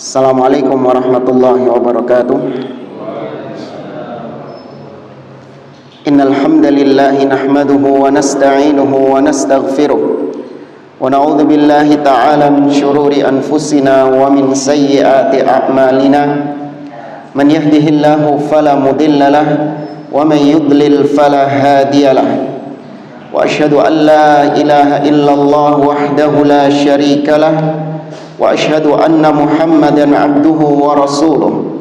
Assalamualaikum warahmatullahi wabarakatuh. Innal hamdalillah nahmaduhu wa nasta'inuhu wa nastaghfiruh wa na'udzu billahi ta'ala min shururi anfusina wa min sayyiati a'malina. Man yahdihillahu fala mudilla lahu wa man yudlil fala hadiya lahu. Wa asyhadu an la ilaha illallah wahdahu la syarika lahu wa asyhadu anna Muhammadan abduhu wa rasuluh.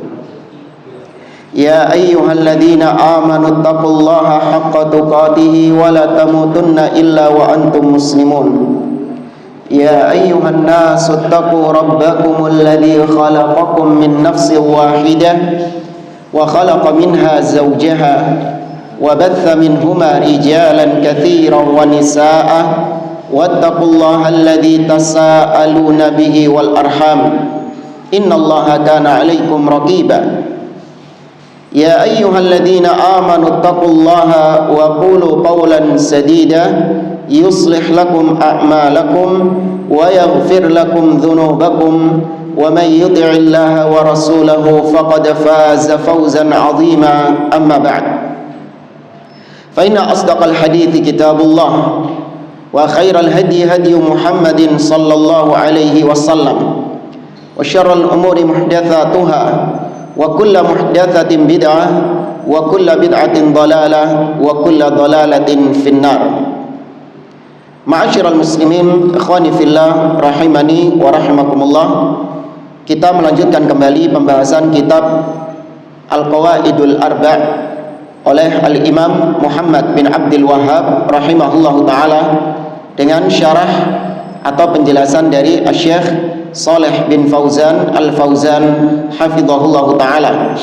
Ya ayyuhalladzina amanu taqullaha haqqa tuqatih wa la tamutunna illa wa antum muslimun. Ya ayyuhan nasu taqu rabbakumul ladzi khalaqakum min nafsin wahidah wa khalaqa minha zawjaha wa batha minhuma rijalan katsiran wa nisaa'a wattaqullaha alladzi tasaaluna bihi wal arham innallaha kana 'alaikum raqiba. Ya ayyuhalladzina amanu taqullaha wa qulu qawlan sadida yuslih lakum a'malakum wa yaghfir lakum dhunubakum wa man yuti'illaha wa rasulahu faqad faza fawzan 'azima. Amma ba'd, fa inna asdaqal hadithi kitabullah wa khairal hadi hadi Muhammadin sallallahu alaihi wasallam wa syarrul umuri muhdatsatuha wa kullu muhdatsatin bid'ah wa kullu bid'atin dhalalah wa kullu dhalalatin finnar. Ma'asyiral muslimin, ikhwani fillah, rahimani wa rahimakumullah. Kita melanjutkan kembali pembahasan kitab Al-Qawaidul Arba' oleh Al-Imam Muhammad bin Abdul Wahhab rahimahullahu ta'ala dengan syarah atau penjelasan dari Syekh Shalih bin Fauzan Al-Fauzan hafizahullahu ta'ala.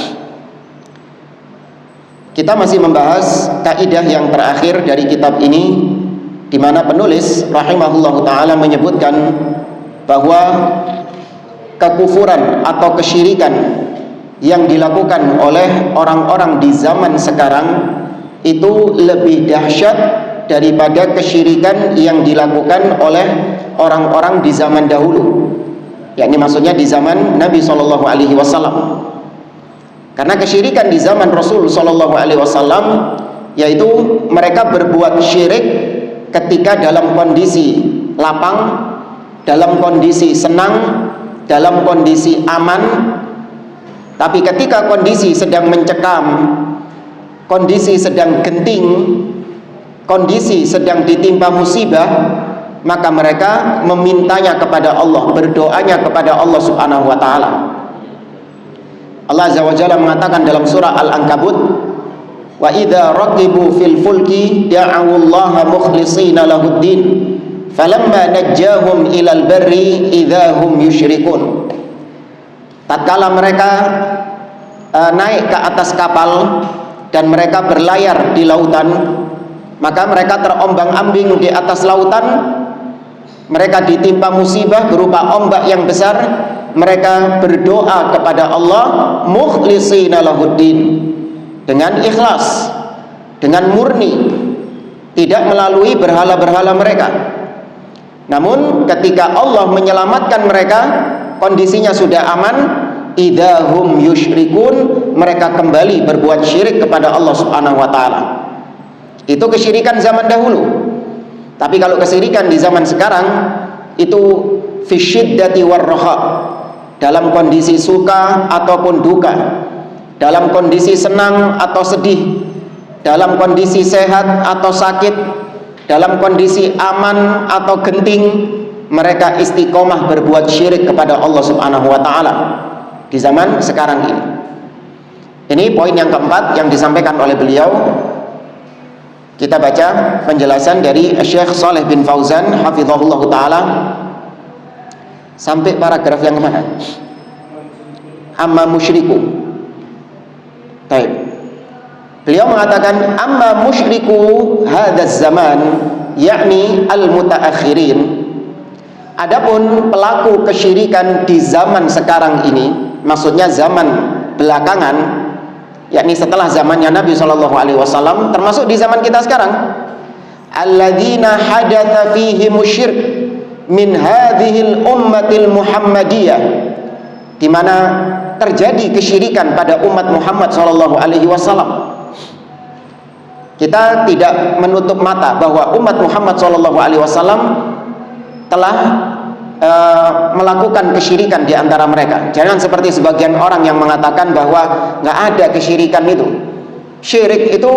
Kita masih membahas kaidah yang terakhir dari kitab ini, di mana penulis rahimahullahu ta'ala menyebutkan bahwa kekufuran atau kesyirikan yang dilakukan oleh orang-orang di zaman sekarang itu lebih dahsyat daripada kesyirikan yang dilakukan oleh orang-orang di zaman dahulu, yakni maksudnya di zaman Nabi SAW. Karena kesyirikan di zaman Rasul SAW yaitu mereka berbuat syirik ketika dalam kondisi lapang, dalam kondisi senang, dalam kondisi aman. Tapi ketika kondisi sedang mencekam, kondisi sedang genting, kondisi sedang ditimpa musibah, maka mereka memintanya kepada Allah, berdoanya kepada Allah Subhanahu wa ta'ala. Allah Azza wa Jalla mengatakan dalam surah Al-Ankabut, wa idza raqibu fil fulki da'awullaha mukhlishina lahuddin falamma najjahum ilal barri idza hum yusyrikun. Tatkala mereka naik ke atas kapal dan mereka berlayar di lautan, maka mereka terombang-ambing di atas lautan, mereka ditimpa musibah berupa ombak yang besar, mereka berdoa kepada Allah mukhlishina lahuddin, dengan ikhlas, dengan murni, tidak melalui berhala-berhala mereka. Namun ketika Allah menyelamatkan mereka, kondisinya sudah aman, idahum yusyrikun, mereka kembali berbuat syirik kepada Allah Subhanahu wa ta'ala. Itu kesyirikan zaman dahulu. Tapi kalau kesyirikan di zaman sekarang itu fisyiddati warraha, dalam kondisi suka ataupun duka, dalam kondisi senang atau sedih, dalam kondisi sehat atau sakit, dalam kondisi aman atau genting, mereka istiqomah berbuat syirik kepada Allah Subhanahu wa ta'ala di zaman sekarang ini. Ini poin yang keempat yang disampaikan oleh beliau. Kita baca penjelasan dari Syekh Shalih bin Fauzan hafizahullah ta'ala sampai paragraf yang mana? Amma musyriku. Baik. Beliau mengatakan amma musyriku hadzal zaman, yakni al-mutaakhirin. Adapun pelaku kesyirikan di zaman sekarang ini, maksudnya zaman belakangan, yakni setelah zamannya Nabi SAW, termasuk di zaman kita sekarang, alladzina hadatsa fihi musyrik min hadhil ummatil muhammadiyah, di mana terjadi kesyirikan pada umat Muhammad SAW. Kita tidak menutup mata bahwa umat Muhammad SAW telah melakukan kesyirikan di antara mereka. Jangan seperti sebagian orang yang mengatakan bahwa nggak ada kesyirikan itu. Syirik itu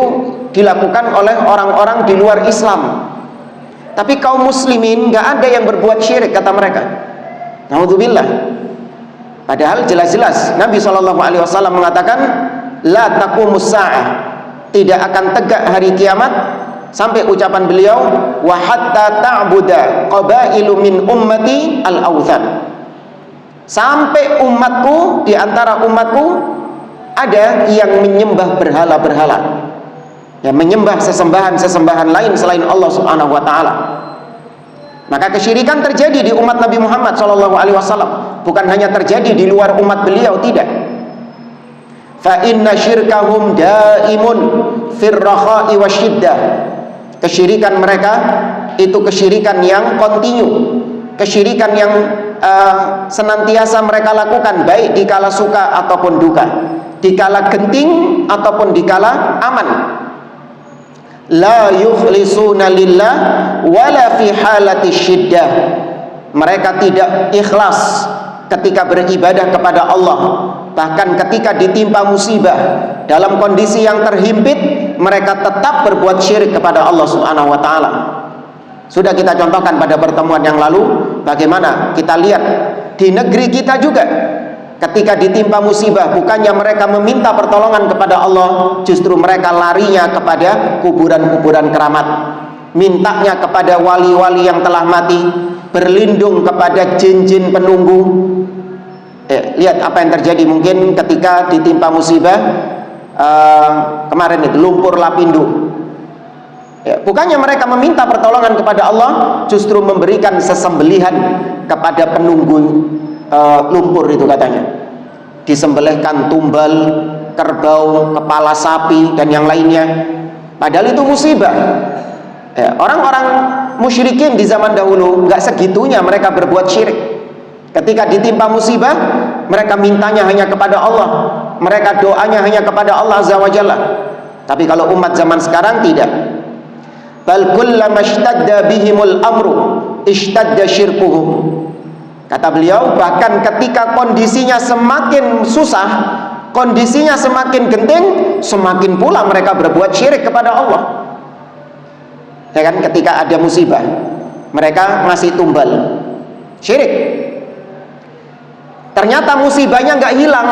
dilakukan oleh orang-orang di luar Islam, tapi kaum muslimin nggak ada yang berbuat syirik, kata mereka. Naudzubillah. Padahal jelas-jelas Nabi SAW mengatakan la taqumus sa'ah, tidak akan tegak hari kiamat, sampai ucapan beliau wa hatta ta'buda qabailu min ummati al-awthan, sampai umatku, di antara umatku ada yang menyembah berhala-berhala, yang menyembah sesembahan-sesembahan lain selain Allah Subhanahu wa taala. Maka kesyirikan terjadi di umat Nabi Muhammad SAW, bukan hanya terjadi di luar umat beliau, tidak. Fa inna syirkahum daimun fir rakha'i wasyiddah. Kesyirikan mereka itu kesyirikan yang kontinu, kesyirikan yang senantiasa mereka lakukan, baik di kala suka ataupun duka, di kala genting ataupun di kala aman. La yukhlisuna lillah wala fi halati syiddah. Mereka tidak ikhlas ketika beribadah kepada Allah, bahkan ketika ditimpa musibah dalam kondisi yang terhimpit, mereka tetap berbuat syirik kepada Allah Subhanahu wa taala. Sudah kita contohkan pada pertemuan yang lalu, bagaimana kita lihat di negeri kita juga, ketika ditimpa musibah, bukannya mereka meminta pertolongan kepada Allah, justru mereka larinya kepada kuburan-kuburan keramat, mintanya kepada wali-wali yang telah mati, berlindung kepada jin-jin penunggu. Lihat apa yang terjadi mungkin ketika ditimpa musibah kemarin itu, lumpur Lapindo. Bukannya mereka meminta pertolongan kepada Allah, justru memberikan sesembelihan kepada penunggu lumpur itu, katanya disembelihkan tumbal, kerbau, kepala sapi dan yang lainnya. Padahal itu musibah. Orang-orang musyrikin di zaman dahulu nggak segitunya mereka berbuat syirik. Ketika ditimpa musibah, mereka mintanya hanya kepada Allah, mereka doanya hanya kepada Allah Azza wa Jalla. Tapi kalau umat zaman sekarang tidak. Bal kullama ishtadda bihimul amru ishtadda syirkuhum. Kata beliau, bahkan ketika kondisinya semakin susah, kondisinya semakin genting, semakin pula mereka berbuat syirik kepada Allah. Ya kan, ketika ada musibah, mereka ngasih tumbal, syirik. Ternyata musibahnya nggak hilang,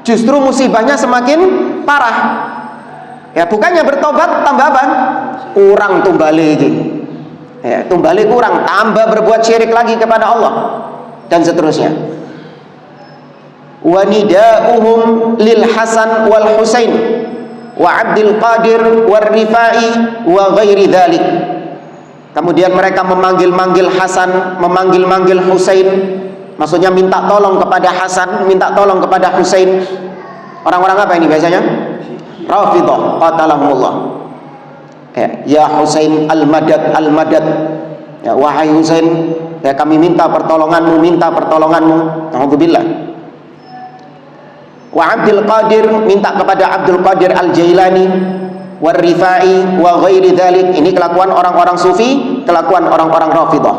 justru musibahnya semakin parah. Ya, bukannya bertobat, tambah apa? Kurang tumbali ini. Ya, tumbali kurang, tambah berbuat syirik lagi kepada Allah, dan seterusnya. Wa nida'uhum lil Hasan wal Husain wa Abdul Qadir war Rifai wa ghairi dzalik. Kemudian mereka memanggil-manggil Hasan, memanggil-manggil Husain, maksudnya minta tolong kepada Hasan, minta tolong kepada Husain. Orang-orang apa ini biasanya? Rafidah, qatalahumullah. Ya Husain al-madad, al-madad. Ya, wahai Husain, ya kami minta pertolonganmu, minta pertolonganmu. Alhamdulillah. Wa Abdul Qadir, minta kepada Abdul Qadir al-Jailani, war Rifai wa ghairi dzalik. Ini kelakuan orang-orang sufi, kelakuan orang-orang Rafidah.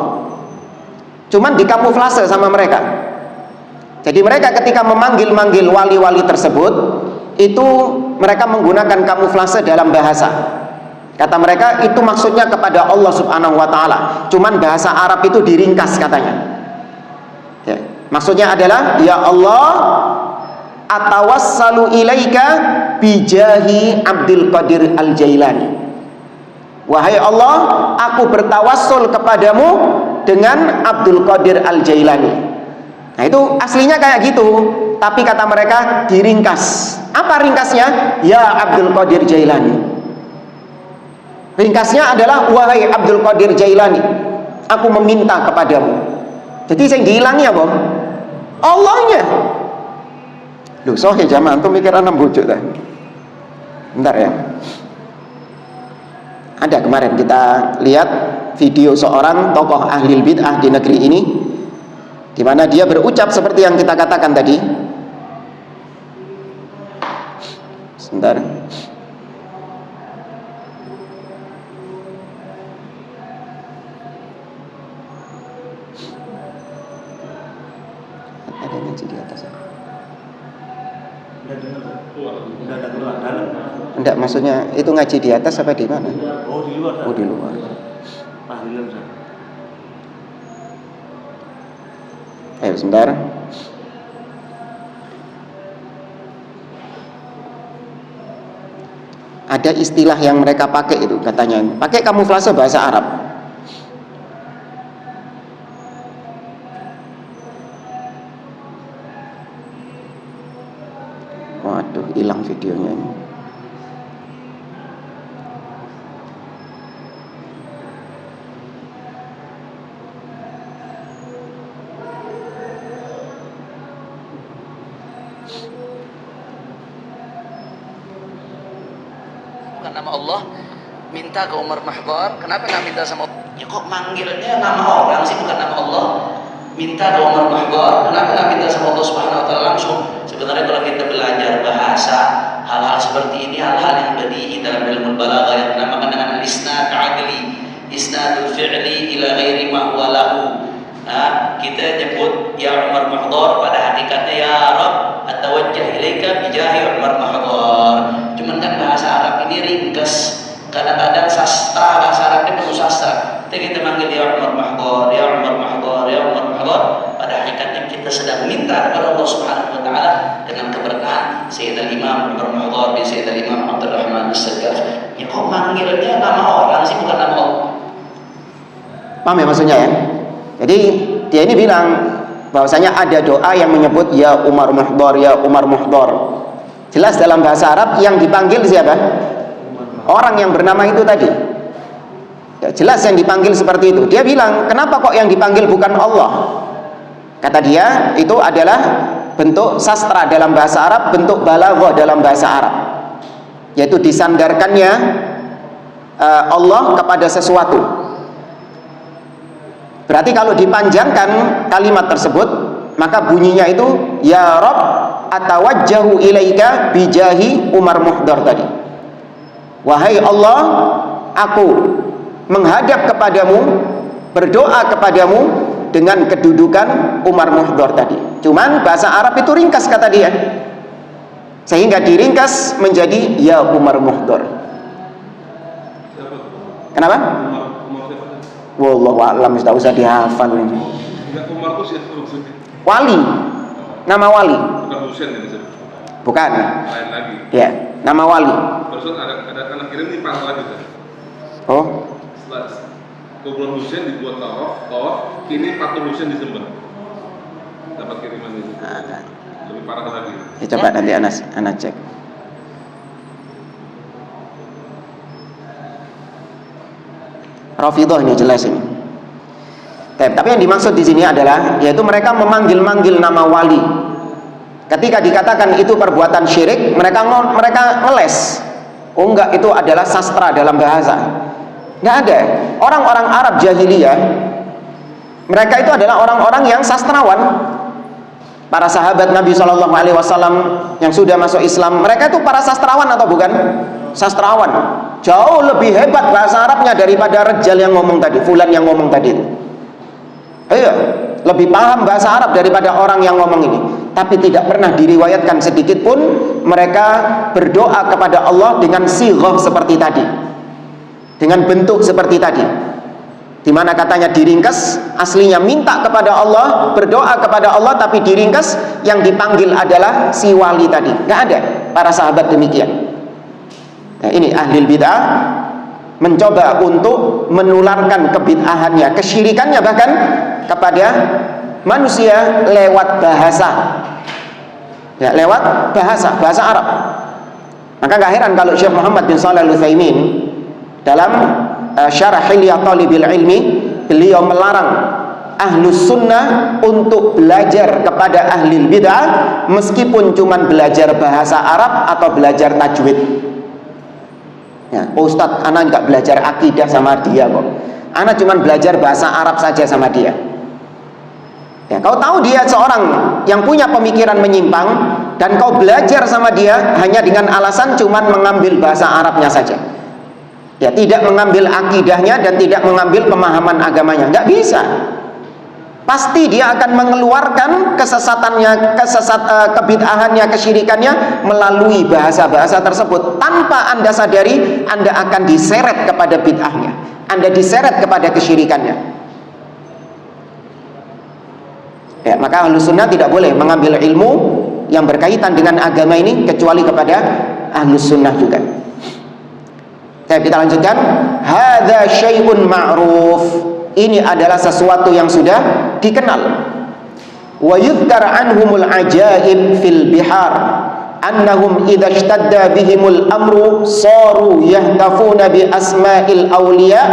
Cuman dikamuflase sama mereka. Jadi mereka ketika memanggil-manggil wali-wali tersebut, itu mereka menggunakan kamuflase dalam bahasa. Kata mereka itu maksudnya kepada Allah Subhanahu wa taala. Cuman bahasa Arab itu diringkas katanya. Ya, maksudnya adalah, ya Allah, atawassalu ilaika bijahi Abdul Qadir al-Jailani. Wahai Allah, aku bertawassul kepadamu dengan Abdul Qadir al-Jailani. Nah, itu aslinya kayak gitu, tapi kata mereka diringkas. Apa ringkasnya? Ya Abdul Qadir Jailani. Ringkasnya adalah, wahai Abdul Qadir Jailani, aku meminta kepadamu. Jadi yang dihilangi apa? Allahnya. Loh, sohe jamaah antum mikir anak bujuk dah. Bentar ya. Ada kemarin kita lihat video seorang tokoh ahli bid'ah di negeri ini. di mana dia berucap seperti yang kita katakan tadi. Sebentar. Ada ngaji di atas ya? Enggak, maksudnya itu ngaji di atas apa di mana? Oh, di luar. Oh, di luar. Tahlilan saya. Ayo sebentar. Ada istilah yang mereka pakai itu, katanya pakai kamuflase bahasa Arab. Waduh, hilang videonya ini. Nama Allah, minta ke Umar Mahdhar, kenapa nggak minta sama Allah? Ya kok manggilnya nama orang sih, bukan nama Allah. Minta ke Umar Mahdhar, kenapa nggak minta sama Allah Subhanahu Wa Taala langsung? Sebenarnya kalau kita belajar bahasa, hal-hal seperti ini hal-hal yang badi'i dalam ilmu balaghah yang dinamakan dengan al-isnad adli, isnadul fi'li ila ghairi ma huwa lahu. Nah, kita nyebut ya Umar Mahdhar, pada hakikatnya ya Rabb atawajjah ilaika bijahi Umar Mahdhar. Cuman kan bahasa Arab ini ringkas, kadang-kadang sastra, bahasa Arab ini penuh sastra. Kita manggil ya Umar Mahdhar, ya Umar Mahdhar, ya Umar Mahdhar. Pada hakikatnya kita sedang minta kepada Allah Subhanahu Wa Taala dengan keberkahan Sayyidina Imam Umar Mahdhar bin Sayyidina Imam Abdurrahman As-Saqqaf. Ya kok manggilnya nama orang sih, bukan nama Allah. Paham ya maksudnya ya? Jadi dia ini bilang bahwasanya ada doa yang menyebut ya Umar Mahdhar, ya Umar Mahdhar. Jelas dalam bahasa Arab yang dipanggil siapa? Orang yang bernama itu tadi. Ya, jelas yang dipanggil seperti itu. Dia bilang, kenapa kok yang dipanggil bukan Allah? Kata dia, itu adalah bentuk sastra dalam bahasa Arab, bentuk balaghah dalam bahasa Arab. Yaitu disandarkannya Allah kepada sesuatu. Berarti kalau dipanjangkan kalimat tersebut, maka bunyinya itu ya Rabb atawajjahu ilaika bijahi Umar Mahdhar tadi. Wahai Allah, aku menghadap kepadamu, berdoa kepadamu dengan kedudukan Umar Mahdhar tadi. Cuman bahasa Arab itu ringkas kata dia, sehingga diringkas menjadi ya Umar Mahdhar. Kenapa? Wallahu a'lam, tidak usah dihafal ini. Wali, nama wali. Bukan Husain ini. Bukan. Lain lagi. Ya, nama wali. Terus ada anak kirim nih parah lagi kan. Oh. Setelah kuburan Husain dibuat tawaf, kini patung Husain disembah. Dapat kiriman itu. Lebih parah lagi. Ya, coba nanti anak cek. Rafidhah ini jelas ini. Tapi yang dimaksud di sini adalah yaitu mereka memanggil-manggil nama wali. Ketika dikatakan itu perbuatan syirik, mereka ngeles. Oh enggak, itu adalah sastra dalam bahasa. Enggak ada. Orang-orang Arab jahiliyah, mereka itu adalah orang-orang yang sastrawan. Para sahabat Nabi SAW yang sudah masuk Islam, mereka itu para sastrawan atau bukan? Sastrawan. Jauh lebih hebat bahasa Arabnya daripada Rejal yang ngomong tadi, Fulan yang ngomong tadi itu. Iya, lebih paham bahasa Arab daripada orang yang ngomong ini. Tapi tidak pernah diriwayatkan sedikit pun mereka berdoa kepada Allah dengan sighah seperti tadi, dengan bentuk seperti tadi, di mana katanya diringkas, aslinya minta kepada Allah, berdoa kepada Allah, tapi diringkas, yang dipanggil adalah si wali tadi. Nggak ada para sahabat demikian. Nah, ini ahli bid'ah mencoba untuk menularkan kebid'ahannya, kesyirikannya bahkan kepada manusia lewat bahasa. Ya, lewat bahasa Arab. Maka nggak heran kalau Syekh Muhammad bin Shalih Al-Utsaimin dalam Syarah Hilyah Thalibil Ilmi, beliau melarang ahlus sunnah untuk belajar kepada ahli bid'ah meskipun cuman belajar bahasa Arab atau belajar tajwid. Ya, Ustadz, anak nggak belajar akidah sama dia kok. Anak cuman belajar bahasa Arab saja sama dia. Ya, kau tahu dia seorang yang punya pemikiran menyimpang dan kau belajar sama dia hanya dengan alasan cuman mengambil bahasa Arabnya saja. Ya, tidak mengambil akidahnya dan tidak mengambil pemahaman agamanya. Nggak bisa. Pasti dia akan mengeluarkan kesesatannya, kebid'ahannya, kesyirikannya melalui bahasa-bahasa tersebut. Tanpa Anda sadari, Anda akan diseret kepada bid'ahnya, Anda diseret kepada kesyirikannya. Ya, maka Ahlus Sunnah tidak boleh mengambil ilmu yang berkaitan dengan agama ini kecuali kepada Ahlus Sunnah juga. Kita lanjutkan. Hadza syai'un ma'ruf. Ini adalah sesuatu yang sudah dikenal. Wa yudhkar anhumul ajaib fil bihar annahum idza ishtadda bihimul amru saru yahtafuna bi asma'il awliya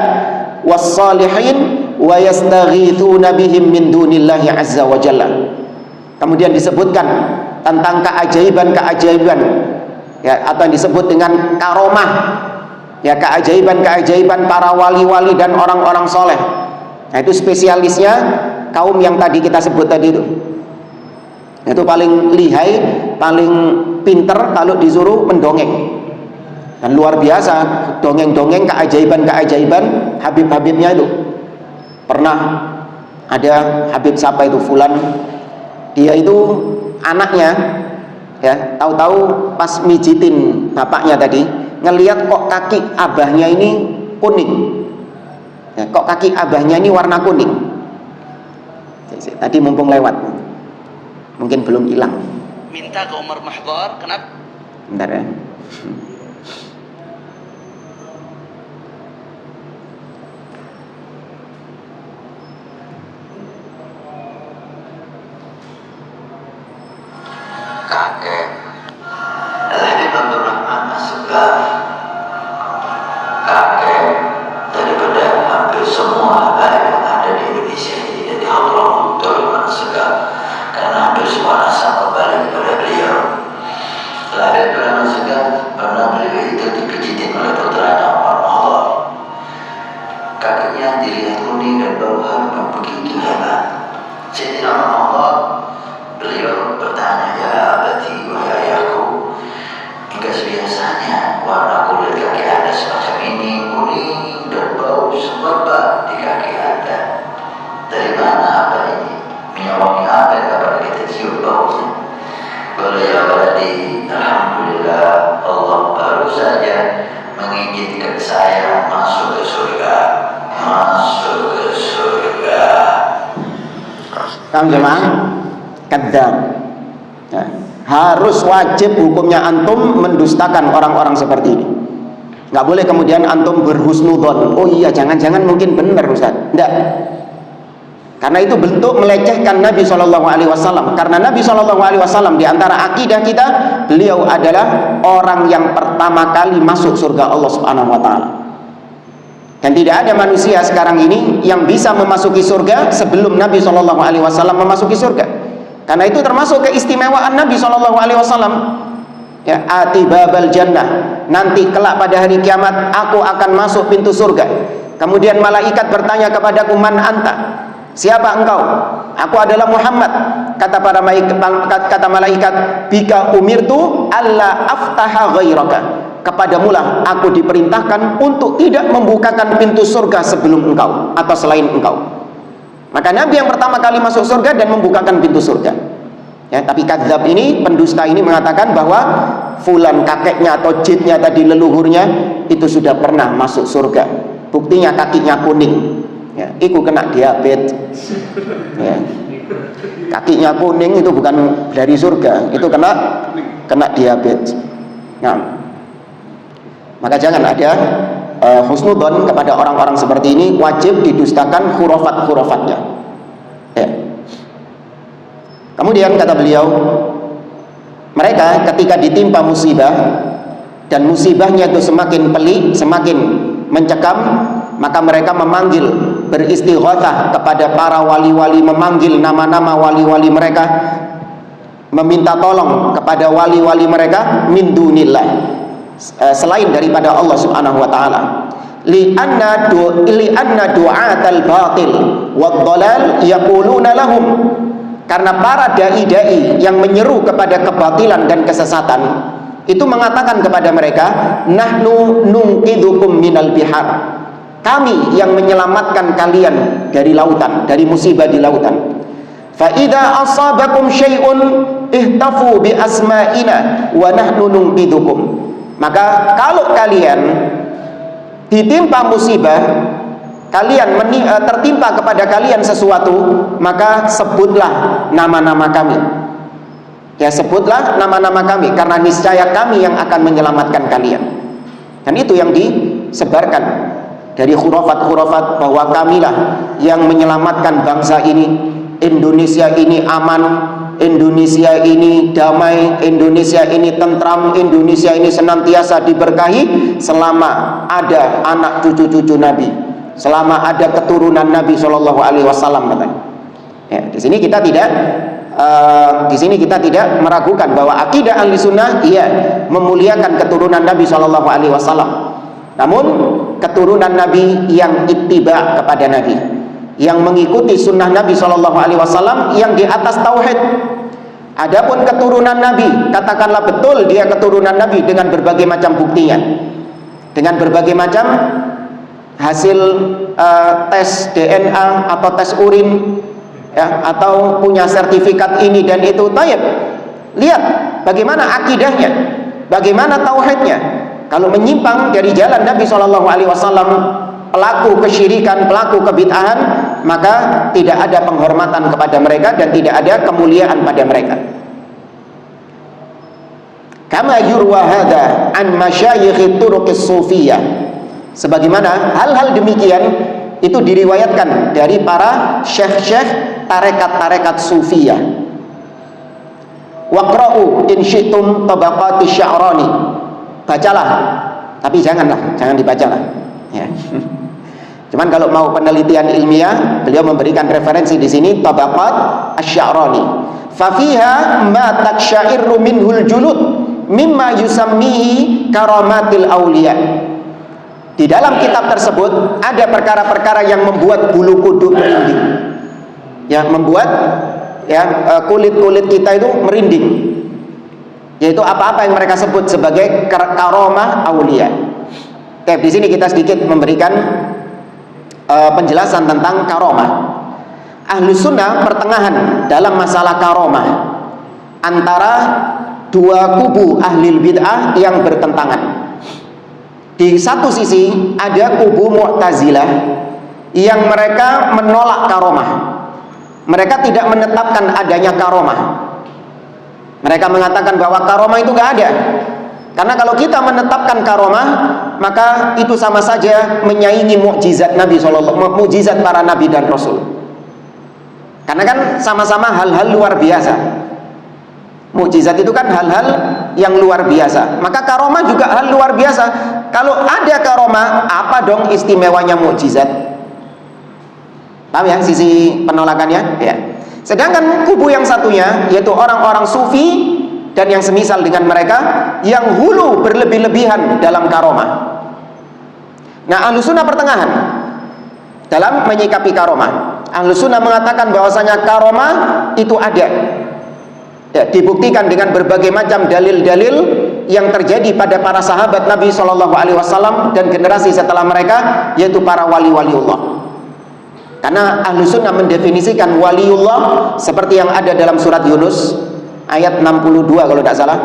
was salihin wa yastaghithuna bihim min dunillahi azza wa jalla. Kemudian disebutkan tentang keajaiban-keajaiban, ya, atau yang disebut dengan karomah, ya, keajaiban-keajaiban para wali-wali dan orang-orang soleh. Nah, itu spesialisnya kaum yang tadi kita sebut tadi itu. Itu paling lihai, paling pinter kalau disuruh mendongeng. Dan luar biasa dongeng-dongeng keajaiban-keajaiban Habib-habibnya itu. Pernah ada Habib siapa itu, Fulan, dia itu anaknya, ya, tahu-tahu pas mijitin bapaknya tadi ngelihat kok kaki abahnya ini kuning, ya, kok kaki abahnya ini warna kuning. Tadi mumpung lewat, mungkin belum hilang. Minta ke Umar Mahdhar, kenapa? Bentar ya. Kakek Al-Habib Abdul Rahman As-Sugar, kakek daripada hampir semua habaib yang ada di Indonesia ini jadi Abdul Rahman As-Sugar, karena hampir semua nasab kembali kepada beliau. Al-Habib Abdul Rahman As-Sugar pernah beliau itu dipijitin oleh putranya Umar Mahdhar. Kakinya dilihat kuning dan bau harum yang begitu hebat. Sayyidina Umar Mahdhar, beliau bertanya, ya abadi, wahai ayahku, enggak sebiasanya warna kulit kaki anda semacam ini, kuning dan bau semerbak di kaki anda. Dari mana apa ini? Minyak wangi apa yang dapat kita cium baunya? Beliau berkata, alhamdulillah, Allah baru saja mengizinkan saya masuk ke surga. Masuk ke surga. Kamu jemaah, kadzdzab. Ya, harus wajib hukumnya antum mendustakan orang-orang seperti ini. Nggak boleh kemudian antum berhusnudzon. Oh iya, jangan-jangan mungkin benar Ustaz. Enggak. Karena itu bentuk melecehkan Nabi SAW. Karena Nabi SAW di antara akidah kita, beliau adalah orang yang pertama kali masuk surga Allah Subhanahu wa taala. Dan tidak ada manusia sekarang ini yang bisa memasuki surga sebelum Nabi SAW memasuki surga. Karena itu termasuk keistimewaan Nabi SAW. Ya, ati babal jannah, nanti kelak pada hari kiamat aku akan masuk pintu surga. Kemudian malaikat bertanya kepadaku, man anta? Siapa engkau? Aku adalah Muhammad. Kata malaikat, bika umirtu alla aftaha ghairaka. Kepadamulah aku diperintahkan untuk tidak membukakan pintu surga sebelum engkau atau selain engkau. Maka Nabi yang pertama kali masuk surga dan membukakan pintu surga. Ya, tapi kadzdzab ini, pendusta ini mengatakan bahwa fulan kakeknya atau jidnya tadi, leluhurnya itu sudah pernah masuk surga. Buktinya kakinya kuning. Ya, itu kena diabetes. Ya. Kakinya kuning itu bukan dari surga, itu kena diabetes. Nah, maka jangan ada husnudzon kepada orang-orang seperti ini. Wajib didustakan khurafat-khurafatnya. Ya. Kemudian kata beliau, mereka ketika ditimpa musibah dan musibahnya itu semakin pelik, semakin mencekam, maka mereka memanggil, beristighatsah kepada para wali-wali, memanggil nama-nama wali-wali mereka, meminta tolong kepada wali-wali mereka min dunillah, selain daripada Allah Subhanahu wa taala. li'anna du'atal batil wad-dhalal yaquluna lahum, karena para dai-dai yang menyeru kepada kebatilan dan kesesatan itu mengatakan kepada mereka, nahnu nunqidhukum minal bihar, kami yang menyelamatkan kalian dari lautan, dari musibah di lautan. Fa idza asabakum syai'un ihtafu bi asma'ina wa nahnu nunqidhukum, maka kalau kalian ditimpa musibah, kalian tertimpa kepada kalian sesuatu, maka sebutlah nama-nama kami. Ya, sebutlah nama-nama kami, karena niscaya kami yang akan menyelamatkan kalian. Dan itu yang disebarkan dari khurafat-khurafat, bahwa kamilah yang menyelamatkan bangsa ini. Indonesia ini aman, Indonesia ini damai, Indonesia ini tentram, Indonesia ini senantiasa diberkahi selama ada anak cucu-cucu Nabi, selama ada keturunan Nabi Shallallahu Alaihi Wasallam. Ya, di sini kita tidak meragukan bahwa akidah ahli sunnah memuliakan keturunan Nabi Shallallahu Alaihi Wasallam. Namun keturunan Nabi yang ittiba kepada Nabi, yang mengikuti sunnah Nabi Shallallahu Alaihi Wasallam, yang di atas tauhid. Adapun keturunan Nabi, katakanlah betul dia keturunan Nabi dengan berbagai macam buktinya, dengan berbagai macam hasil tes DNA atau tes urin, ya, atau punya sertifikat ini dan itu. Taib, lihat bagaimana akidahnya, bagaimana tauhidnya. Kalau menyimpang dari jalan Nabi Shallallahu Alaihi Wasallam, pelaku kesyirikan, pelaku kebid'ahan, maka tidak ada penghormatan kepada mereka dan tidak ada kemuliaan pada mereka. Kama yurwa hadza an masyayikh turuqis sufiyah, sebagaimana hal-hal demikian itu diriwayatkan dari para syekh-syekh tarekat-tarekat sufiyah. Waqra'u in syi'tum tabaqati Sya'rani, bacalah, tapi jangan dibacalah, ya. Cuman kalau mau penelitian ilmiah, beliau memberikan referensi di sini Tabaqat Asy-Sya'rani. Fa fiha ma taksyairu minhul julud mimma yusammihi karamatil auliya. Di dalam kitab tersebut ada perkara-perkara yang membuat bulu kuduk merinding. Ya, membuat kulit-kulit kita itu merinding. Yaitu apa-apa yang mereka sebut sebagai karamah aulia. Oke, di sini kita sedikit memberikan penjelasan tentang karomah. Ahlu sunnah pertengahan dalam masalah karomah antara dua kubu ahli bid'ah yang bertentangan. Di satu sisi ada kubu Mu'tazilah yang mereka menolak karomah. Mereka tidak menetapkan adanya karomah. Mereka mengatakan bahwa karomah itu gak ada. Karena kalau kita menetapkan karomah, maka itu sama saja menyaingi mukjizat Nabi SAW, mukjizat para Nabi dan Rasul. Karena kan sama-sama hal-hal luar biasa. Mukjizat itu kan hal-hal yang luar biasa. Maka karomah juga hal luar biasa. Kalau ada karomah, apa dong istimewanya mukjizat? Paham ya sisi penolakannya? Ya. Sedangkan kubu yang satunya, yaitu orang-orang sufi dan yang semisal dengan mereka, yang hulu berlebih-lebihan dalam karomah. Nah, ahlu sunnah pertengahan dalam menyikapi karomah. Ahlu sunnah mengatakan bahwasanya karomah itu ada, ya, dibuktikan dengan berbagai macam dalil-dalil yang terjadi pada para sahabat Nabi SAW dan generasi setelah mereka, yaitu para wali-waliullah. Karena ahlu sunnah mendefinisikan waliullah seperti yang ada dalam surat Yunus ayat 62 kalau tidak salah.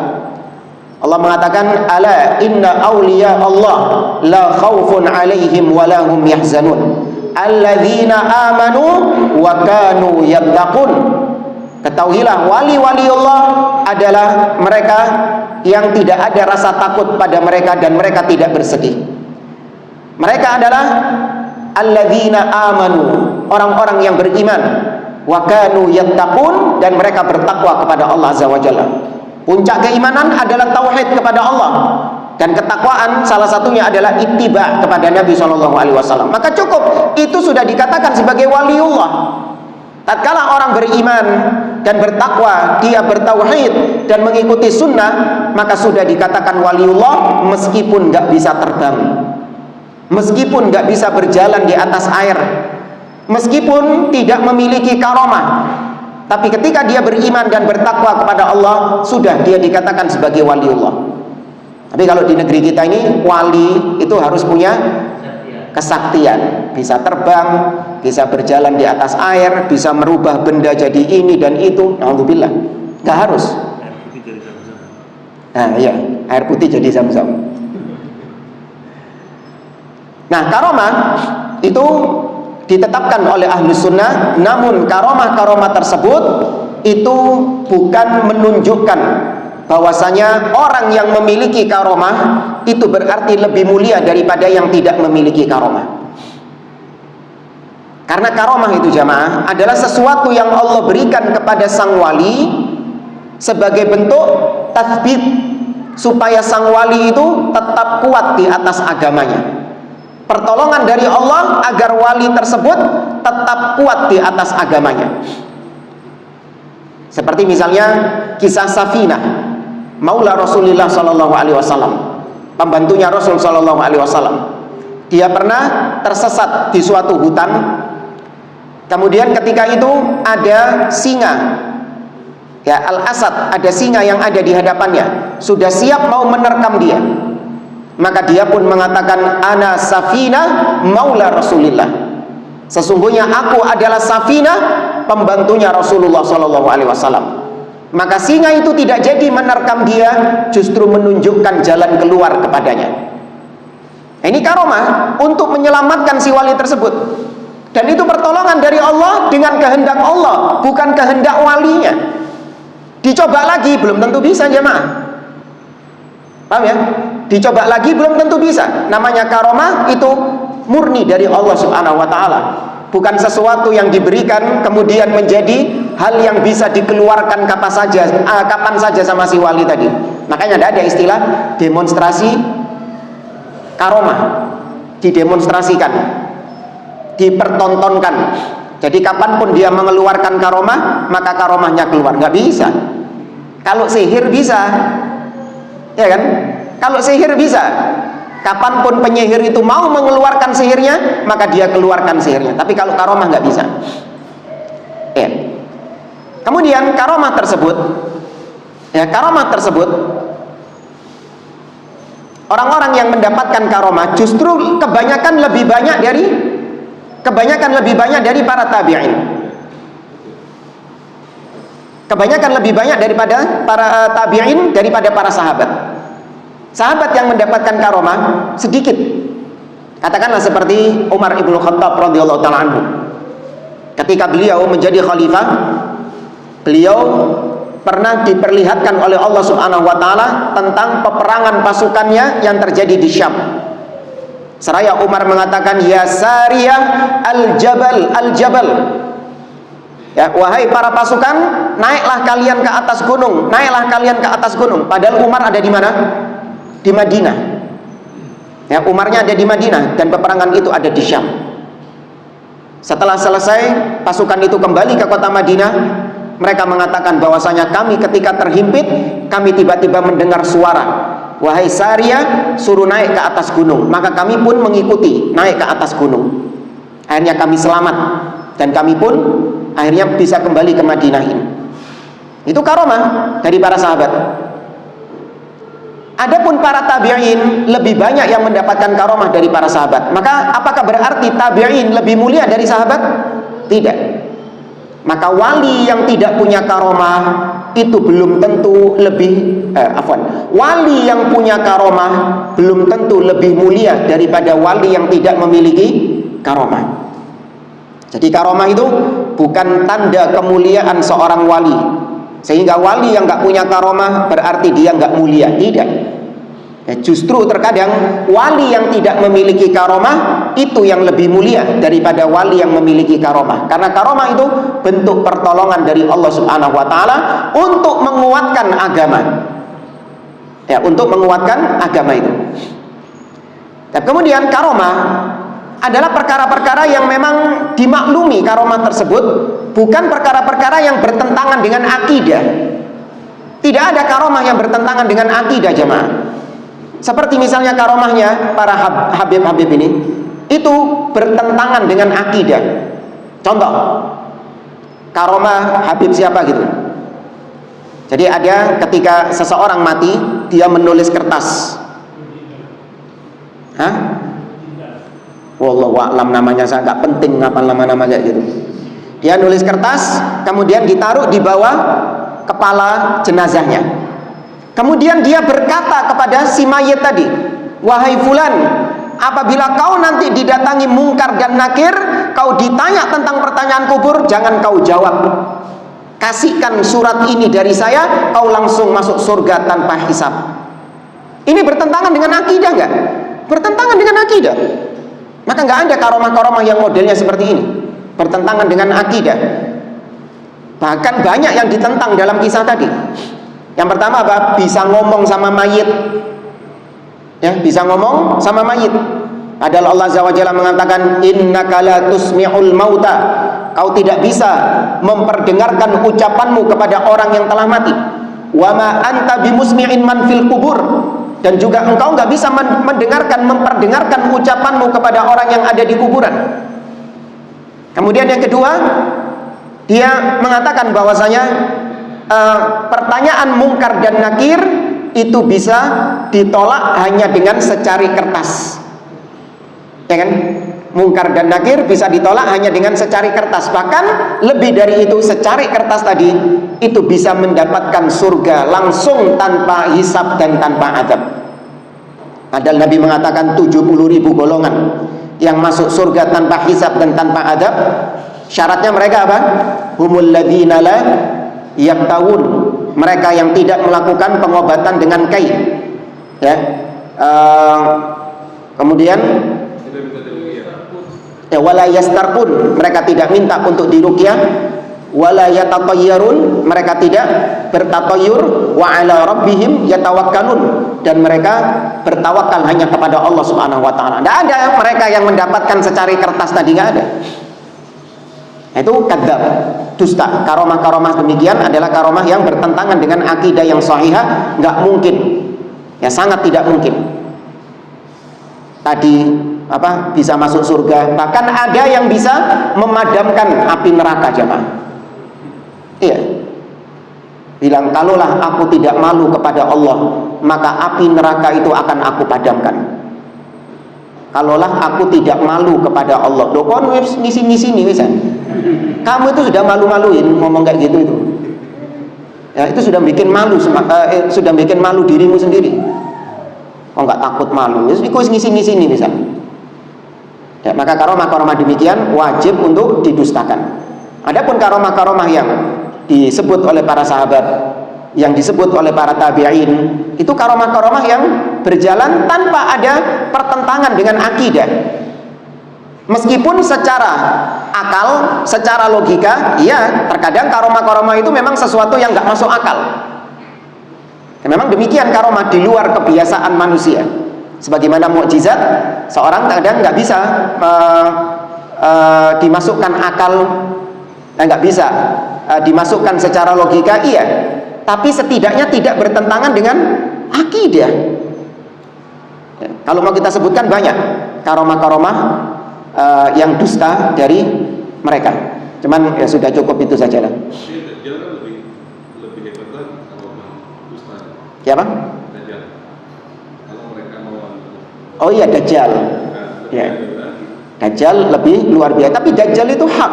Allah mengatakan, ala inna awliya Allah la khawfun alaihim wa lahum yahzanun alladzina amanu wa kanu yattaqun. Ketahuilah wali-wali Allah adalah mereka yang tidak ada rasa takut pada mereka dan mereka tidak bersedih. Mereka adalah alladzina amanu, orang-orang yang beriman, wa kanu yattaqun, dan mereka bertakwa kepada Allah Azza wa Jalla. Puncak keimanan adalah tauhid kepada Allah, dan ketakwaan salah satunya adalah ittiba kepada Nabi SAW. Maka cukup itu sudah dikatakan sebagai waliullah. Tatkala orang beriman dan bertakwa, dia bertauhid dan mengikuti sunnah, maka sudah dikatakan waliullah meskipun nggak bisa terbang. meskipun nggak bisa berjalan di atas air, meskipun tidak memiliki karomah, tapi ketika dia beriman dan bertakwa kepada Allah, sudah dia dikatakan sebagai waliullah. Tapi kalau di negeri kita ini, wali itu harus punya kesaktian, bisa terbang, bisa berjalan di atas air, bisa merubah benda jadi ini dan itu. Alhamdulillah, nggak harus. Nah, iya, air putih jadi zam-zam. Nah, karomah itu ditetapkan oleh ahlu sunnah, namun karomah-karomah tersebut itu bukan menunjukkan bahwasanya orang yang memiliki karomah itu berarti lebih mulia daripada yang tidak memiliki karomah. Karena karomah itu jamaah adalah sesuatu yang Allah berikan kepada sang wali sebagai bentuk tathbit, supaya sang wali itu tetap kuat di atas agamanya. Pertolongan dari Allah agar wali tersebut tetap kuat di atas agamanya. Seperti misalnya kisah Safinah, Maula Rasulullah Sallallahu Alaihi Wasallam, pembantunya Rasul Sallallahu Alaihi Wasallam. Dia pernah tersesat di suatu hutan. Kemudian ketika itu ada singa, ya al-asad, ada singa yang ada di hadapannya, sudah siap mau menerkam dia. Maka dia pun mengatakan, ana Safinah Maula Rasulillah. Sesungguhnya aku adalah Safinah, pembantunya Rasulullah Sallallahu Alaihi Wasallam. Maka singa itu tidak jadi menerkam dia, justru menunjukkan jalan keluar kepadanya. Ini karomah untuk menyelamatkan si wali tersebut. Dan itu pertolongan dari Allah dengan kehendak Allah, bukan kehendak walinya. Dicoba lagi belum tentu bisa jemaah. Paham ya? Dicoba lagi belum tentu bisa. Namanya karomah itu murni dari Allah Subhanahu wa taala. Bukan sesuatu yang diberikan kemudian menjadi hal yang bisa dikeluarkan kapan saja sama si wali tadi. Makanya tidak ada istilah demonstrasi karomah. Didemonstrasikan, dipertontonkan. Jadi kapanpun dia mengeluarkan karomah, maka karomahnya keluar. Nggak bisa. Kalau sihir bisa, ya kan? Kalau sihir bisa. Kapanpun penyihir itu mau mengeluarkan sihirnya, maka dia keluarkan sihirnya. Tapi kalau karomah nggak bisa. Ya. Kemudian karomah tersebut, orang-orang yang mendapatkan karomah justru kebanyakan lebih banyak dari para tabi'in. Kebanyakan lebih banyak daripada para tabi'in, daripada para sahabat. Sahabat yang mendapatkan karomah sedikit. Katakanlah seperti Umar ibn Khattab radhiyallahu ta'ala anhu. Ketika beliau menjadi khalifah, beliau pernah diperlihatkan oleh Allah Subhanahu wa taala tentang peperangan pasukannya yang terjadi di Syam. Seraya Umar mengatakan, ya Sariyah al-jabal. Ya, wahai para pasukan, naiklah kalian ke atas gunung, naiklah kalian ke atas gunung. Padahal Umar ada di mana? Di Madinah. Ya, Umarnya ada di Madinah dan peperangan itu ada di Syam. Setelah selesai, pasukan itu kembali ke kota Madinah. Mereka mengatakan bahwasanya kami ketika terhimpit, kami tiba-tiba mendengar suara, wahai Sariyah, suruh naik ke atas gunung. Maka kami pun mengikuti naik ke atas gunung. Akhirnya kami selamat dan kami pun akhirnya bisa kembali ke Madinah ini. Itu karomah dari para sahabat. Adapun para tabi'in lebih banyak yang mendapatkan karomah dari para sahabat. Maka apakah berarti tabi'in lebih mulia dari sahabat? Tidak. Maka wali yang tidak punya karomah itu belum tentu wali yang punya karomah belum tentu lebih mulia daripada wali yang tidak memiliki karomah. Jadi karomah itu bukan tanda kemuliaan seorang wali, sehingga wali yang nggak punya karomah berarti dia nggak mulia. Tidak. Ya, justru terkadang wali yang tidak memiliki karomah itu yang lebih mulia daripada wali yang memiliki karomah. Karena karomah itu bentuk pertolongan dari Allah Subhanahu wa taala untuk menguatkan agama. Ya, untuk menguatkan agama itu. Dan kemudian karomah adalah perkara-perkara yang memang dimaklumi karomah tersebut, bukan perkara-perkara yang bertentangan dengan akidah. Tidak ada karomah yang bertentangan dengan akidah jemaah. Seperti misalnya karomahnya para habib-habib ini, itu bertentangan dengan akidah. Contoh, karomah habib siapa gitu. Jadi ada ketika seseorang mati, dia menulis kertas. Wallahu a'lam, namanya saya nggak penting ngapal nama-nama kayak gitu. Dia nulis kertas, kemudian ditaruh di bawah kepala jenazahnya. Kemudian dia berkata kepada si mayit tadi, wahai fulan, apabila kau nanti didatangi mungkar dan nakir, kau ditanya tentang pertanyaan kubur, jangan kau jawab. Kasihkan surat ini dari saya, kau langsung masuk surga tanpa hisab. Ini bertentangan dengan akidah nggak? Bertentangan dengan akidah. Maka nggak ada karomah-karomah yang modelnya seperti ini. Bertentangan dengan akidah. Bahkan banyak yang ditentang dalam kisah tadi. Yang pertama apa? Bisa ngomong sama mayit. Ya, bisa ngomong sama mayit. Padahal Allah Azza wa Jalla mengatakan, innaka la tusmi'ul mauta. Kau tidak bisa memperdengarkan ucapanmu kepada orang yang telah mati. Wa ma anta bimusmi'in man fil kubur. Dan juga engkau nggak bisa memperdengarkan ucapanmu kepada orang yang ada di kuburan. Kemudian yang kedua, dia mengatakan bahwasanya pertanyaan mungkar dan nakir itu bisa ditolak hanya dengan secari kertas. Ya kan? Mungkar dan nakir bisa ditolak hanya dengan secari kertas. Bahkan lebih dari itu, secari kertas tadi itu bisa mendapatkan surga langsung tanpa hisab dan tanpa adab. Padahal Nabi mengatakan 70.000 golongan yang masuk surga tanpa hisab dan tanpa adab. Syaratnya mereka apa? Humul ladzina la yaktawun, mereka yang tidak melakukan pengobatan dengan kai. Ya. Kemudian wala yastarqun, mereka tidak minta untuk diruqyah. Wala yatatayyarun, mereka tidak bertatayyur. Wa ala rabbihim yatawakkalun, dan mereka bertawakal hanya kepada Allah Subhanahu wa taala. Tidak ada mereka yang mendapatkan secari kertas tadi, nggak ada. Itu kadzab, dusta. Karomah-karomah demikian adalah karomah yang bertentangan dengan akidah yang sahihah. Nggak mungkin, ya sangat tidak mungkin. Tadi bisa masuk surga, bahkan ada yang bisa memadamkan api neraka, jemaah. Iya, bilang kalaulah aku tidak malu kepada Allah, maka api neraka itu akan aku padamkan. Kalaulah aku tidak malu kepada Allah, loh kon ngisi-ngisi nih wisan. Kamu itu sudah malu-maluin ngomong kayak gitu itu. Ya, itu sudah bikin malu, sudah bikin malu dirimu sendiri. Oh nggak takut malu, ikut ngisi-ngisi nih wisan. Ya, maka karomah-karomah demikian wajib untuk didustakan. Adapun karomah-karomah yang disebut oleh para sahabat, yang disebut oleh para tabi'in, itu karomah-karomah yang berjalan tanpa ada pertentangan dengan akidah. Meskipun secara akal, secara logika, ya terkadang karomah-karomah itu memang sesuatu yang nggak masuk akal. Dan memang demikian karomah di luar kebiasaan manusia. Sebagaimana mukjizat, seorang kadang nggak bisa dimasukkan akal, nggak bisa dimasukkan secara logika, iya. Tapi setidaknya tidak bertentangan dengan akidah. Ya, kalau mau kita sebutkan banyak karomah-karomah yang dusta dari mereka. Cuman ya sudah cukup itu saja lah. Dajjal kan lebih hebat lagi karomah dusta. Siapa? Dajjal. Kalau mereka mau. Oh iya, Dajjal. Ya. Dajjal lebih luar biasa. Tapi Dajjal itu hak.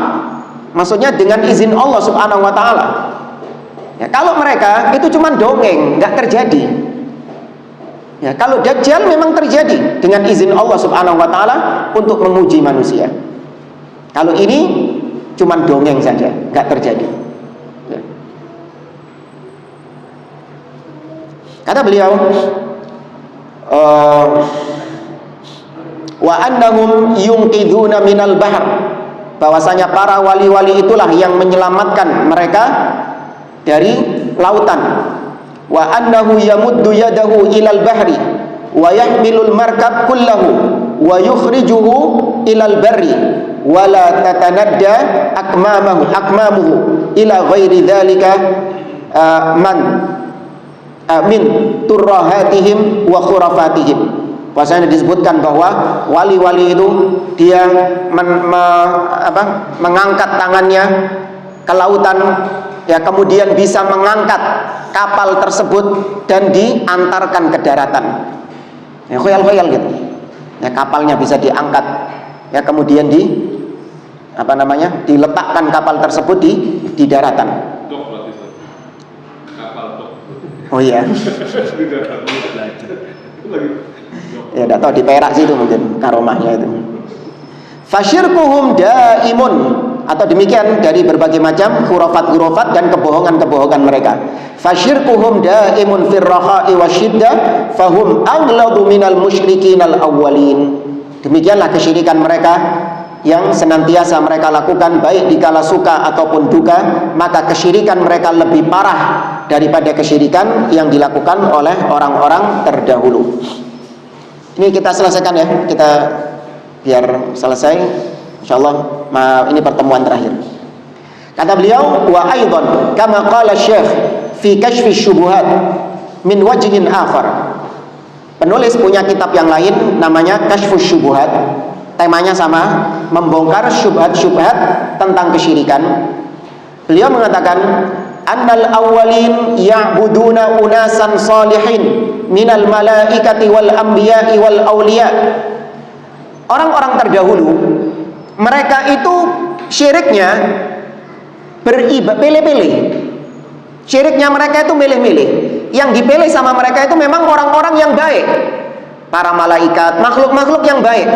Maksudnya dengan izin Allah Subhanahu wa taala. Ya, kalau mereka itu cuma dongeng, nggak terjadi. Ya, kalau Dajjal memang terjadi dengan izin Allah Subhanahu wa taala untuk menguji manusia. Kalau ini cuma dongeng saja, nggak terjadi. Ya. Kata beliau, wa annahum yunqiduna minal bahr, bahwasanya para wali-wali itulah yang menyelamatkan mereka dari lautan. Wa annahu yamuddu yadahu ilal bahri wa yahmilul markab kullahu wa yukhrijuhu ilal barri wa la tatanadda akmamuhu ila ghairi dzalika man min turrahatihim wa khurafatihim. Bahasanya disebutkan bahwa wali-wali itu dia mengangkat tangannya ke lautan, ya, kemudian bisa mengangkat kapal tersebut dan diantarkan ke daratan. Ya, khoyal-khoyal gitu. Ya, kapalnya bisa diangkat, ya, kemudian diletakkan kapal tersebut di daratan. Dok berarti itu. Kapal dok. Oh iya. Di daratan belajar. Itu lagi. Ya, tidak tahu di Perak sih itu mungkin karomahnya itu. Fasyirkuhum daimun, atau demikian dari berbagai macam khurafat-khurafat dan kebohongan-kebohongan mereka. Fasyirkuhum daimun fir raha'i wasyiddah fahum aghladu minal musyrikin al awwalin. Demikianlah kesyirikan mereka yang senantiasa mereka lakukan baik di kala suka ataupun duka, maka kesyirikan mereka lebih parah daripada kesyirikan yang dilakukan oleh orang-orang terdahulu. Ini kita selesaikan ya, kita biar selesai insyaallah. Ini pertemuan terakhir. Kata beliau, wa aidan kama qala Syekh fi kashfi syubuhat min wajhin akhar. Penulis punya kitab yang lain namanya Kashfus Syubuhat. Temanya sama, membongkar syubhat-syubhat tentang kesyirikan. Beliau mengatakan, annal awwalin ya'buduna unasan salihin minal malaikati wal anbiya'i wal awliya. Orang-orang terdahulu, mereka itu syiriknya pilih-pilih. Syiriknya mereka itu milih-milih. Yang dipilih sama mereka itu memang orang-orang yang baik, para malaikat, makhluk-makhluk yang baik.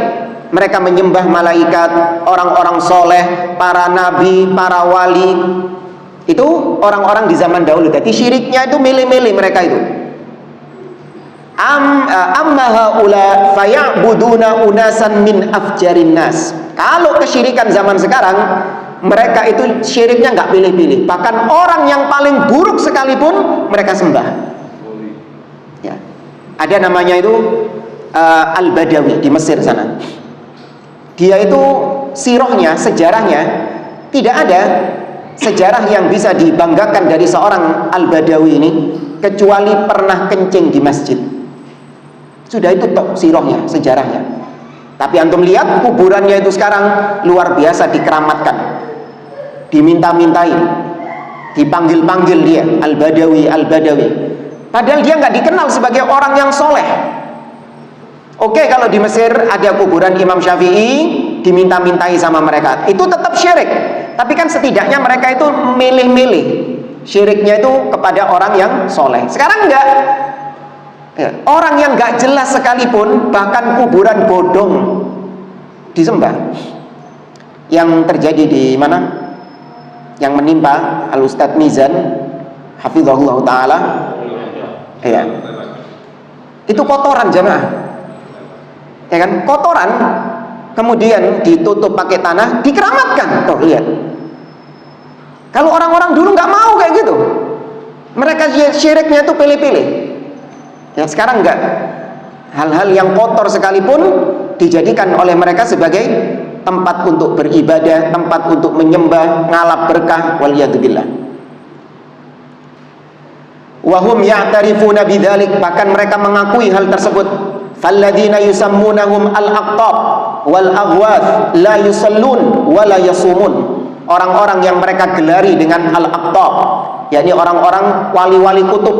Mereka menyembah malaikat, orang-orang soleh, para nabi, para wali. Itu orang-orang di zaman dahulu. Jadi syiriknya itu milih-milih mereka itu. Amma haula faya'buduna unasan min afjarin nas. Kalau kesyirikan zaman sekarang, mereka itu syiriknya nggak pilih-pilih. Bahkan orang yang paling buruk sekalipun mereka sembah. Ya. Ada namanya itu Al-Badawi di Mesir sana. Dia itu sirohnya, sejarahnya tidak ada sejarah yang bisa dibanggakan dari seorang Al-Badawi ini kecuali pernah kencing di masjid. Sudah itu tok sirohnya, sejarahnya. Tapi antum lihat kuburannya itu sekarang luar biasa dikeramatkan, diminta-mintai, dipanggil-panggil dia Al-Badawi, Al-Badawi. Padahal dia nggak dikenal sebagai orang yang soleh. Oke, kalau di Mesir ada kuburan Imam Syafi'i, diminta-mintai sama mereka, itu tetap syirik. Tapi kan setidaknya mereka itu milih-milih syiriknya itu kepada orang yang soleh. Sekarang enggak. Ya, orang yang enggak jelas sekalipun, bahkan kuburan bodong disembah. Yang terjadi di mana? Yang menimpa Al-Ustadz Mizan hafizahullah ta'ala. Ya. Itu kotoran jamaah. Ya kan? Kotoran kemudian ditutup pakai tanah, dikeramatkan. Tuh lihat. Kalau orang-orang dulu nggak mau kayak gitu, mereka syiriknya itu pilih-pilih. Ya, sekarang enggak. Hal-hal yang kotor sekalipun dijadikan oleh mereka sebagai tempat untuk beribadah, tempat untuk menyembah, ngalap berkah, waliyadzubillah. Wahum ya'tarifuna bidzalik, bahkan mereka mengakui hal tersebut. Falladzina yusammunahum al-aqtab wal aghwath la yusallun wa la yasumun. Orang-orang yang mereka gelari dengan al-aqtab, yakni orang-orang wali-wali kutub,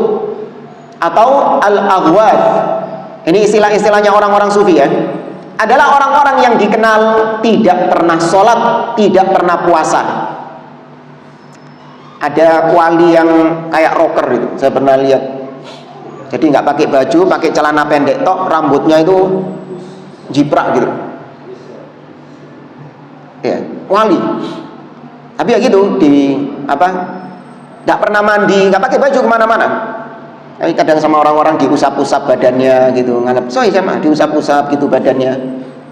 atau al-aghwath. Ini istilah-istilahnya orang-orang sufi ya. Adalah orang-orang yang dikenal tidak pernah sholat, tidak pernah puasa. Ada wali yang kayak rocker itu, saya pernah lihat. Jadi nggak pakai baju, pakai celana pendek tok, rambutnya itu jiprak gitu. Ya, wali. Tapi ya gitu, nggak pernah mandi, nggak pakai baju kemana-mana. Tapi kadang sama orang-orang diusap-usap badannya gitu, nganggap, diusap-usap gitu badannya.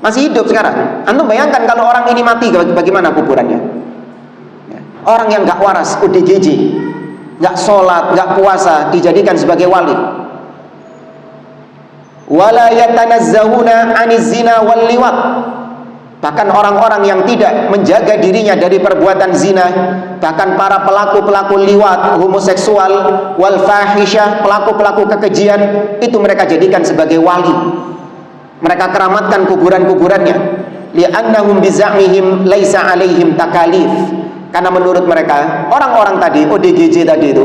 Masih hidup sekarang. Antum bayangkan kalau orang ini mati, bagaimana kuburannya? Ya. Orang yang nggak waras, ODGJ, nggak sholat, nggak puasa, dijadikan sebagai wali. Wala yatanazzahuna 'aniz zina wal liwat. Bahkan orang-orang yang tidak menjaga dirinya dari perbuatan zina, bahkan para pelaku-pelaku liwat, homoseksual, wal fahisyah, pelaku-pelaku kekejian, itu mereka jadikan sebagai wali. Mereka keramatkan kuburan-kuburannya. Li'annahum biza'mihim laisa 'alaihim takalif. Karena menurut mereka, orang-orang tadi, ODGJ tadi itu,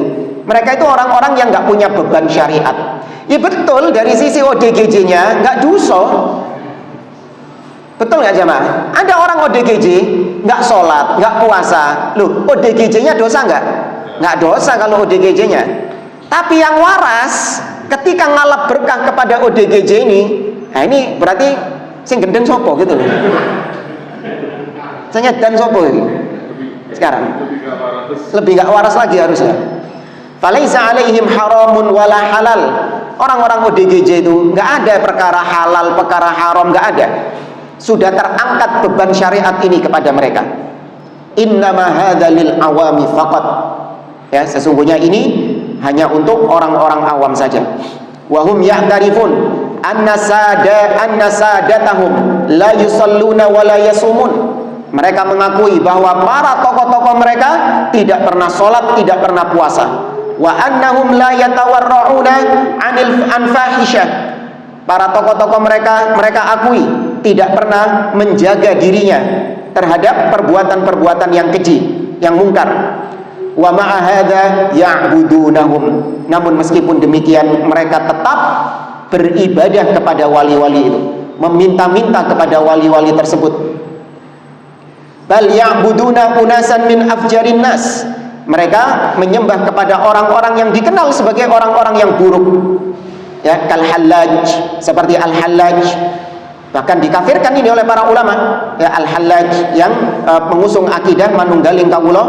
mereka itu orang-orang yang nggak punya beban syariat. Ya betul, dari sisi ODGJ-nya nggak dosa. Betul nggak jemaah? Ada orang ODGJ nggak sholat, nggak puasa. Loh, ODGJ-nya dosa nggak? Nggak dosa kalau ODGJ-nya. Tapi yang waras ketika ngalap berkah kepada ODGJ ini, nah ini berarti sing gendeng sopo gitu loh. Saya dan sopo ini sekarang lebih nggak waras lagi harusnya. Falaisa alaihim haramun wala halal. Orang-orang ODGJ itu nggak ada perkara halal, perkara haram, nggak ada. Sudah terangkat beban syariat ini kepada mereka. Innama hadza lil awami faqat. Ya, sesungguhnya ini hanya untuk orang-orang awam saja. Wa hum ya'tarifun anna sadatahum la yusalluna wa la yasumun. Mereka mengakui bahwa para tokoh-tokoh mereka tidak pernah sholat, tidak pernah puasa. Wa annahum la yatawarra'una 'anil fahisyah. Para tokoh-tokoh mereka akui tidak pernah menjaga dirinya terhadap perbuatan-perbuatan yang keji, yang mungkar. Wa ma'a hadza ya'budunahum. Namun meskipun demikian mereka tetap beribadah kepada wali-wali itu, meminta-minta kepada wali-wali tersebut. Bal ya'buduna unasan min afjarin nas. Mereka menyembah kepada orang-orang yang dikenal sebagai orang-orang yang buruk. Ya, kal Hallaj, seperti Al-Hallaj. Bahkan dikafirkan ini oleh para ulama. Ya, Al-Hallaj yang mengusung akidah manunggaling kawula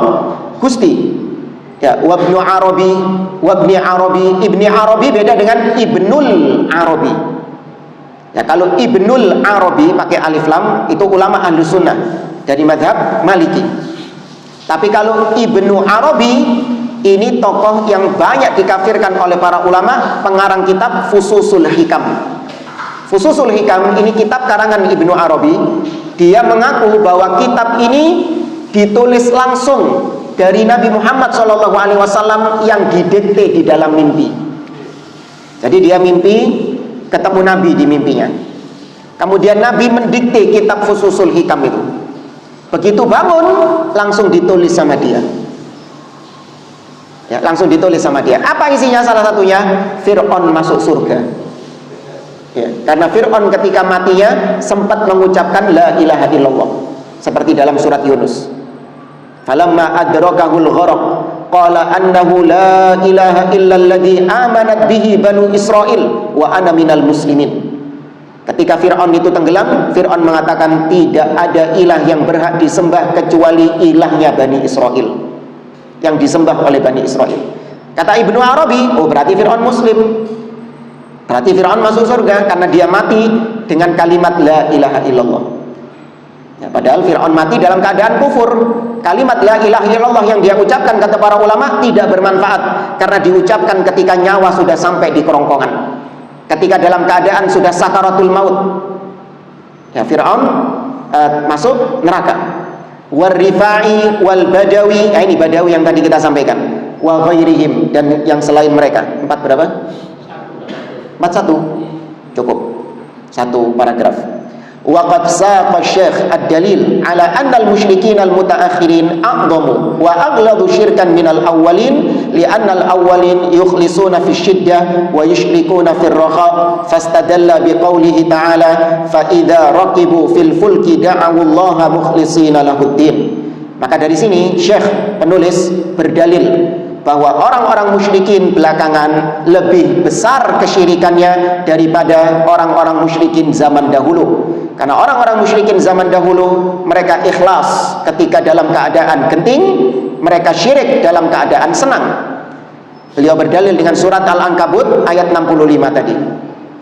Gusti. Ya, Ibnu Arabi beda dengan Ibnul Arabi. Ya, kalau Ibnul Arabi pakai alif lam itu ulama Ahlus Sunnah dari mazhab Maliki. Tapi kalau Ibnu Arabi ini tokoh yang banyak dikafirkan oleh para ulama, pengarang kitab Fususul Hikam. Fususul Hikam ini kitab karangan Ibnu Arabi. Dia mengaku bahwa kitab ini ditulis langsung dari Nabi Muhammad SAW yang didikte di dalam mimpi. Jadi dia mimpi ketemu Nabi di mimpinya. Kemudian Nabi mendikte kitab Fususul Hikam itu. Begitu bangun langsung ditulis sama dia. Ya, langsung ditulis sama dia. Apa isinya? Salah satunya Fir'aun masuk surga. Ya, karena Fir'aun ketika matinya sempat mengucapkan la ilaha illallah seperti dalam surat Yunus. Falamma adrakahul gharq qala annahu la ilaha illalladzi amanat bihi banu Israil wa ana minal muslimin. Ketika Fir'aun itu tenggelam, Fir'aun mengatakan tidak ada ilah yang berhak disembah kecuali ilahnya Bani Israel, yang disembah oleh Bani Israel. Kata Ibnu Arabi, oh berarti Fir'aun muslim, berarti Fir'aun masuk surga karena dia mati dengan kalimat la ilaha illallah. Ya, padahal Fir'aun mati dalam keadaan kufur. Kalimat la ilaha illallah yang dia ucapkan, kata para ulama, tidak bermanfaat karena diucapkan ketika nyawa sudah sampai di kerongkongan, ketika dalam keadaan sudah sakaratul maut. Ya, Fir'aun masuk neraka. Warrifa'i wal badawi, ini badawi yang tadi kita sampaikan, wa ghairihim, dan yang selain mereka. 4 berapa? 41 cukup, 1 paragraf. Wa qad saqa Syekh ad-dalil ala anna al-musyrikin al-mutaakhirin a'dhamu wa aghladu syirkan min al-awwalin li'anna al-awwalin yukhlisuna fi syiddah wa yushrikuna fi ar-raha fastadalla biqaulihi ta'ala fa idza raqibu fil fulki da'u Allah mukhlishina lahud-din. Maka dari sini Syekh penulis berdalil bahwa orang-orang musyrikin belakangan lebih besar kesyirikannya daripada orang-orang musyrikin zaman dahulu. Karena orang-orang musyrikin zaman dahulu mereka ikhlas ketika dalam keadaan genting, mereka syirik dalam keadaan senang. Beliau berdalil dengan surat Al-Ankabut ayat 65 tadi.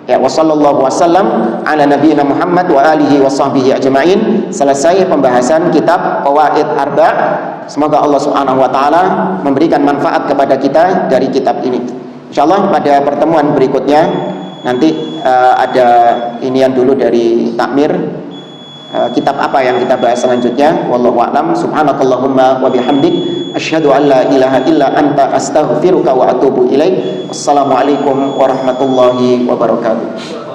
Ya, wassallallahu wasallam ala nabiyina Muhammad wa alihi washabbihi ajmain. Selesai pembahasan kitab Qawaid Arba'. Semoga Allah Subhanahu wa taala memberikan manfaat kepada kita dari kitab ini. Insyaallah pada pertemuan berikutnya nanti ada inian dulu dari takmir, kitab apa yang kita bahas selanjutnya. Wallahu a'lam. Subhanakallahumma wa bihamdik asyhadu an la ilaha illa anta astaghfiruka wa atubu ilaik. Wassalamualaikum warahmatullahi wabarakatuh.